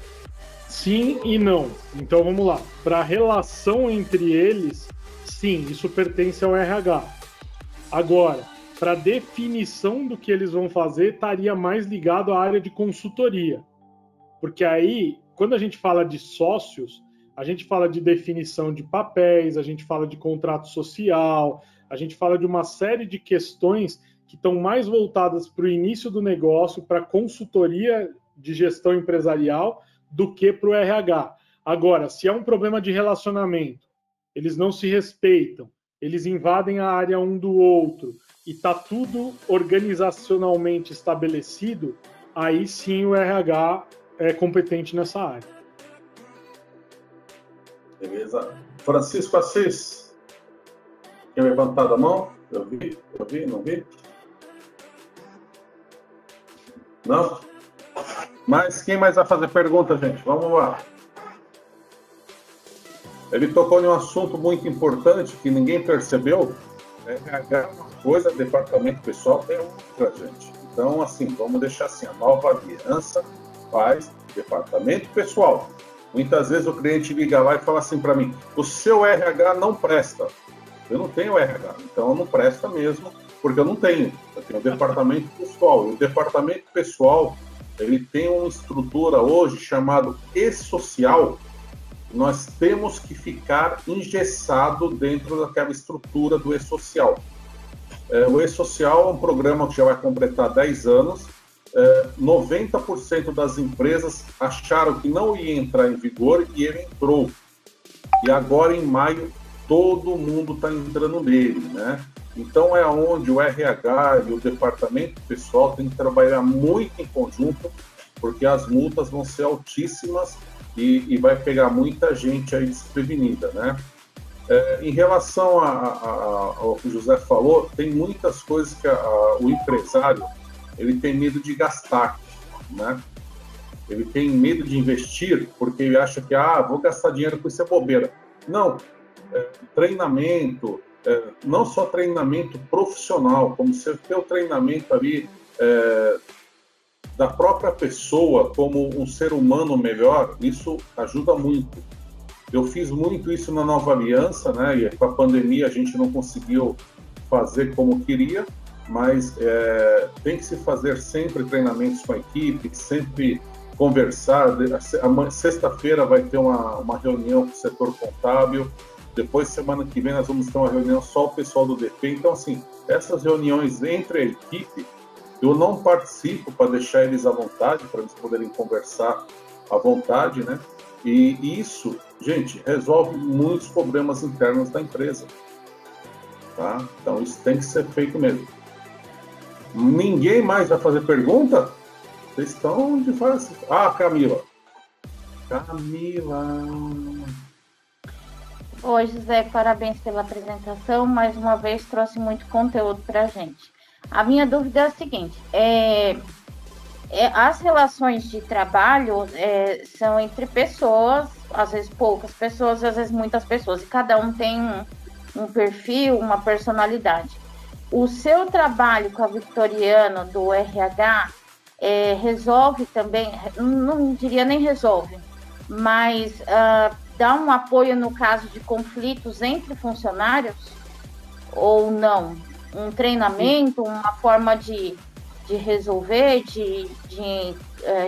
Sim e não. Então vamos lá. Para a relação entre eles, sim, isso pertence ao RH. Agora, para definição do que eles vão fazer, estaria mais ligado à área de consultoria. Porque aí, quando a gente fala de sócios, a gente fala de definição de papéis, a gente fala de contrato social, a gente fala de uma série de questões que estão mais voltadas para o início do negócio, para consultoria de gestão empresarial, do que para o RH. Agora, se é um problema de relacionamento, eles não se respeitam, eles invadem a área um do outro, e está tudo organizacionalmente estabelecido, aí sim o RH é competente nessa área. Beleza. Francisco Assis, quer levantar a mão? Eu vi, não vi? Não? Mas quem mais vai fazer pergunta, gente? Vamos lá. Ele tocou em um assunto muito importante que ninguém percebeu. RH é uma coisa, departamento pessoal é outra, gente. Então, assim, vamos deixar assim, a nova aliança faz departamento pessoal. Muitas vezes o cliente liga lá e fala assim para mim, o seu RH não presta. Eu não tenho RH, então não presta mesmo, porque eu não tenho. Eu tenho o departamento pessoal. E o departamento pessoal, ele tem uma estrutura hoje chamada e-social. Nós temos que ficar engessado dentro daquela estrutura do e-social. O e-social é um programa que já vai completar 10 anos. 90% das empresas acharam que não ia entrar em vigor e ele entrou. E agora, em maio, todo mundo está entrando nele, né? Então, é onde o RH e o departamento pessoal tem que trabalhar muito em conjunto, porque as multas vão ser altíssimas e vai pegar muita gente aí desprevenida, né? Em relação ao que o José falou, tem muitas coisas que o empresário ele tem medo de gastar, né? Ele tem medo de investir porque ele acha que, vou gastar dinheiro com isso é bobeira. Não, treinamento, não só treinamento profissional, como você ter o treinamento ali da própria pessoa como um ser humano melhor, isso ajuda muito. Eu fiz muito isso na Nova Aliança, né? E com a pandemia a gente não conseguiu fazer como queria, mas tem que se fazer sempre treinamentos com a equipe, sempre conversar. Sexta-feira vai ter uma reunião com o setor contábil. Depois, semana que vem, nós vamos ter uma reunião só o pessoal do DP. Então, assim, essas reuniões entre a equipe, eu não participo para deixar eles à vontade, para eles poderem conversar à vontade, né? E isso, gente, resolve muitos problemas internos da empresa. Tá? Então, isso tem que ser feito mesmo. Ninguém mais vai fazer pergunta? Vocês estão de fase. Ah, Camila. Oi, José, parabéns pela apresentação. Mais uma vez trouxe muito conteúdo para a gente. A minha dúvida é a seguinte: as relações de trabalho são entre pessoas, às vezes poucas pessoas, às vezes muitas pessoas, e cada um tem um perfil, uma personalidade. O seu trabalho com a Victoriano do RH resolve também, não diria nem resolve, mas dá um apoio no caso de conflitos entre funcionários ou não? Um treinamento, uma forma de resolver, de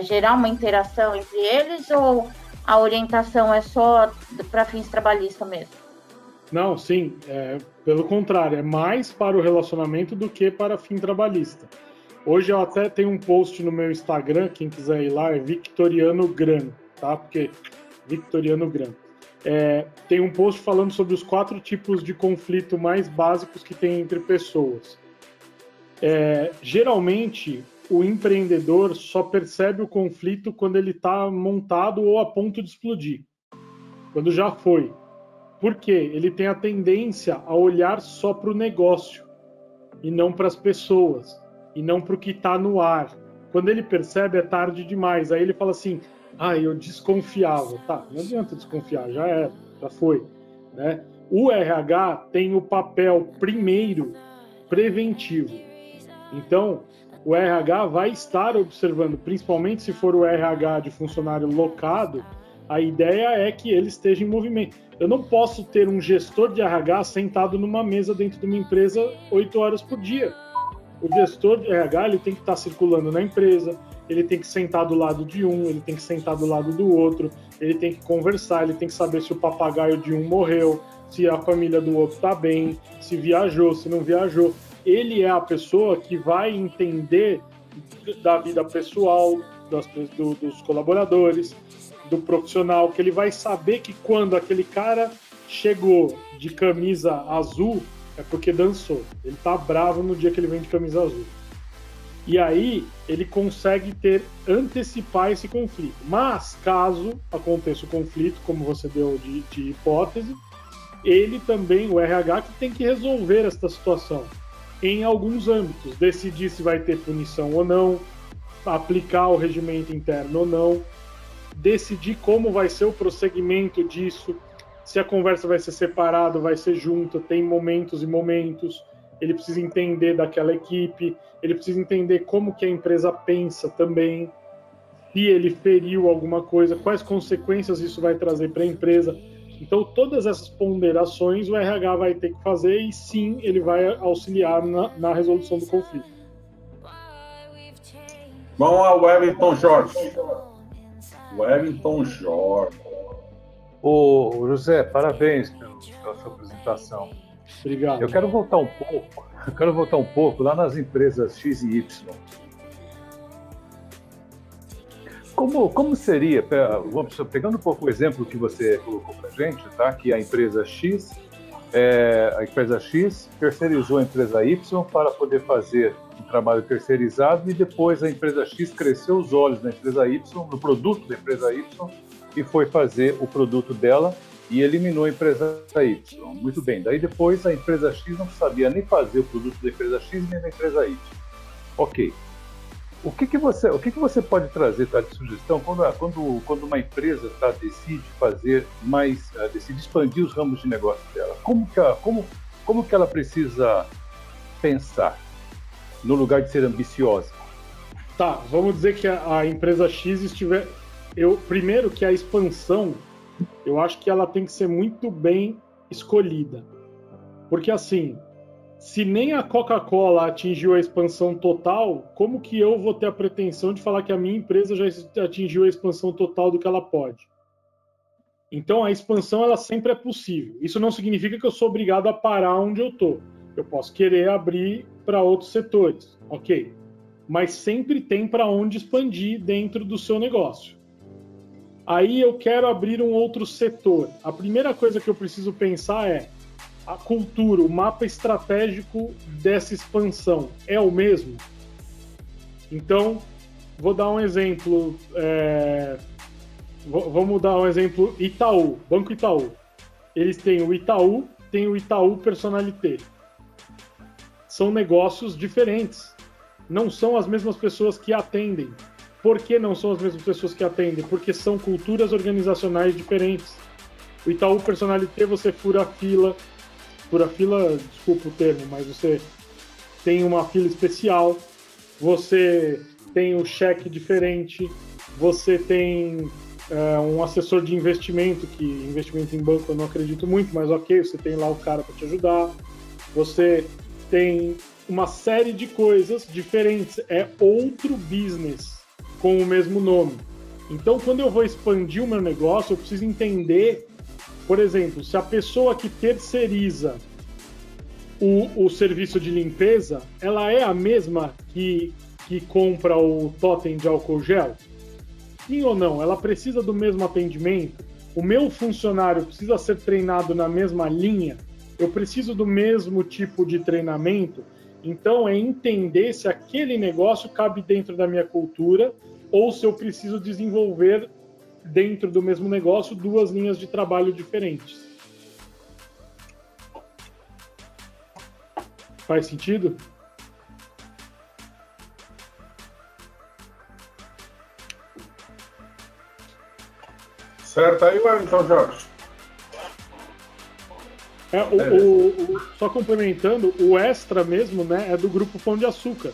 gerar uma interação entre eles, ou a orientação é só para fins trabalhistas mesmo? Não, sim. Pelo contrário, é mais para o relacionamento do que para fim trabalhista. Hoje eu até tenho um post no meu Instagram, quem quiser ir lá, é Victoriano Gran, tá? Porque Victoriano Gran. Tem um post falando sobre os 4 tipos de conflito mais básicos que tem entre pessoas. Geralmente, o empreendedor só percebe o conflito quando ele está montado ou a ponto de explodir. Quando já foi. Por quê? Ele tem a tendência a olhar só para o negócio e não para as pessoas e não para o que está no ar. Quando ele percebe, é tarde demais. Aí ele fala assim: eu desconfiava. Tá, não adianta desconfiar, já foi. Né? O RH tem o papel primeiro preventivo. Então, o RH vai estar observando, principalmente se for o RH de funcionário locado, a ideia é que ele esteja em movimento. Eu não posso ter um gestor de RH sentado numa mesa dentro de uma empresa 8 horas por dia. O gestor de RH ele tem que estar circulando na empresa, ele tem que sentar do lado de um, ele tem que sentar do lado do outro, ele tem que conversar, ele tem que saber se o papagaio de um morreu, se a família do outro está bem, se viajou, se não viajou. Ele é a pessoa que vai entender da vida pessoal dos colaboradores, do profissional, que ele vai saber que quando aquele cara chegou de camisa azul, é porque dançou. Ele tá bravo no dia que ele vem de camisa azul. E aí, ele consegue antecipar esse conflito. Mas, caso aconteça o conflito, como você deu de hipótese, ele também, o RH, que tem que resolver esta situação em alguns âmbitos. Decidir se vai ter punição ou não, aplicar o regimento interno ou não, decidir como vai ser o prosseguimento disso, se a conversa vai ser separada, vai ser junta, tem momentos e momentos. Ele precisa entender daquela equipe, ele precisa entender como que a empresa pensa também, se ele feriu alguma coisa, quais consequências isso vai trazer para a empresa. Então, todas essas ponderações o RH vai ter que fazer e sim, ele vai auxiliar na resolução do conflito. Vamos ao Wellington Jorge. Ô, José, parabéns pela sua apresentação. Obrigado. Eu quero voltar um pouco lá nas empresas X e Y. Como seria, pegando um pouco o exemplo que você colocou para a gente, tá? Que a empresa X terceirizou a empresa Y para poder fazer um trabalho terceirizado e depois a empresa X cresceu os olhos da empresa Y, no produto da empresa Y, e foi fazer o produto dela e eliminou a empresa Y. Muito bem, daí depois a empresa X não sabia nem fazer o produto da empresa X nem da empresa Y. Ok. O que você pode trazer, tá, de sugestão quando uma empresa decide fazer decide expandir os ramos de negócio dela? Como que ela precisa pensar no lugar de ser ambiciosa? Tá, vamos dizer que a empresa X estiver... Primeiro que a expansão, eu acho que ela tem que ser muito bem escolhida. Porque assim, Se nem a Coca-Cola atingiu a expansão total, como que eu vou ter a pretensão de falar que a minha empresa já atingiu a expansão total do que ela pode? Então, a expansão ela sempre é possível. Isso não significa que eu sou obrigado a parar onde eu estou. Eu posso querer abrir para outros setores, ok? Mas sempre tem para onde expandir dentro do seu negócio. Aí eu quero abrir um outro setor. A primeira coisa que eu preciso pensar é a cultura, o mapa estratégico dessa expansão é o mesmo? Então, vou dar um exemplo. Vamos dar um exemplo, Itaú, Banco Itaú. Eles têm o Itaú Personalité. São negócios diferentes. Não são as mesmas pessoas que atendem. Por que não são as mesmas pessoas que atendem? Porque são culturas organizacionais diferentes. O Itaú Personalité, você fura fila, desculpa o termo, mas você tem uma fila especial, você tem um cheque diferente, você tem um assessor de investimento, que investimento em banco eu não acredito muito, mas ok, você tem lá o cara para te ajudar, você tem uma série de coisas diferentes, é outro business com o mesmo nome. Então, quando eu vou expandir o meu negócio, eu preciso entender, por exemplo, se a pessoa que terceiriza o serviço de limpeza, ela é a mesma que compra o totem de álcool gel? Sim ou não? Ela precisa do mesmo atendimento? O meu funcionário precisa ser treinado na mesma linha? Eu preciso do mesmo tipo de treinamento? Então, é entender se aquele negócio cabe dentro da minha cultura ou se eu preciso desenvolver dentro do mesmo negócio 2 linhas de trabalho diferentes. Faz sentido? Certo aí, então, Jorge. Só complementando, o Extra mesmo, né, é do grupo Pão de Açúcar,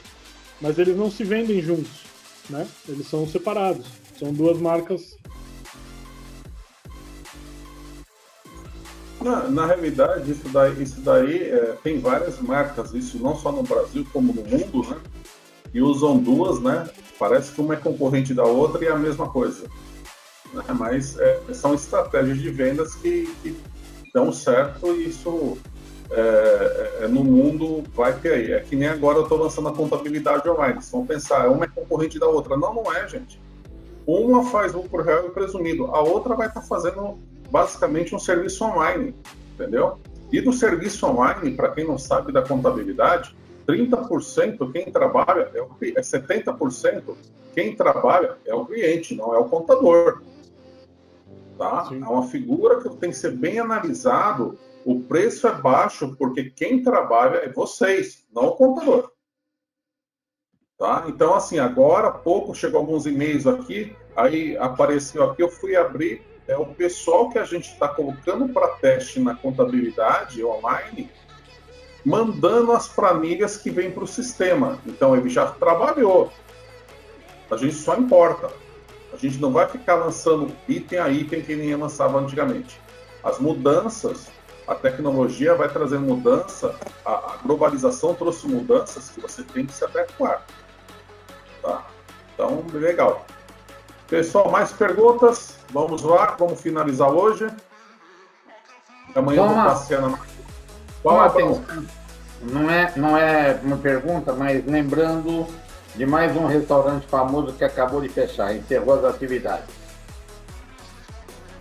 mas eles não se vendem juntos, né? Eles são separados, são 2 marcas. Na realidade, isso daí tem várias marcas, isso não só no Brasil como no mundo, né? E usam 2, né? Parece que uma é concorrente da outra e é a mesma coisa, né? Mas são estratégias de vendas que dão certo e isso no mundo vai ter aí. É que nem agora eu estou lançando a contabilidade online. Vocês vão pensar, uma é concorrente da outra. Não é, gente. Uma faz lucro real e presumido, a outra vai estar fazendo basicamente um serviço online, entendeu? E do serviço online, para quem não sabe da contabilidade, 30% quem trabalha 70% quem trabalha é o cliente, não é o contador. Tá? É uma figura que tem que ser bem analisado. O preço é baixo porque quem trabalha é vocês, não o contador. Tá? Então, assim, agora há pouco chegou alguns e-mails aqui, aí apareceu aqui, eu fui abrir, o pessoal que a gente está colocando para teste na contabilidade online, mandando as planilhas que vêm para o sistema. Então, ele já trabalhou. A gente só importa. A gente não vai ficar lançando item a item que nem lançava antigamente. As mudanças, a tecnologia vai trazer mudança, a globalização trouxe mudanças que você tem que se adequar. Tá? Então, legal. Pessoal, mais perguntas? Vamos lá, vamos finalizar hoje. Amanhã eu vou passear Não é uma pergunta, mas lembrando de mais um restaurante famoso que acabou de fechar, encerrou as atividades.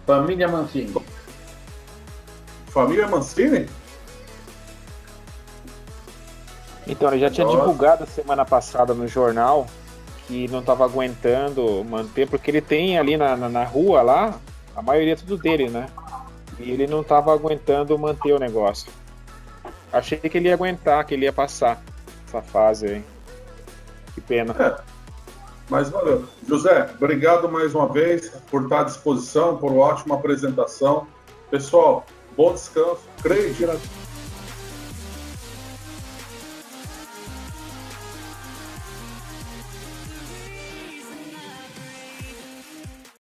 Família Mancini. Família Mancini? Então, ele já tinha divulgado semana passada no jornal que não estava aguentando manter, porque ele tem ali na rua lá, a maioria é tudo dele, né? E ele não estava aguentando manter o negócio. Achei que ele ia aguentar, que ele ia passar essa fase aí. Que pena. Mas valeu. José, obrigado mais uma vez por estar à disposição, por uma ótima apresentação. Pessoal, bom descanso. Creio.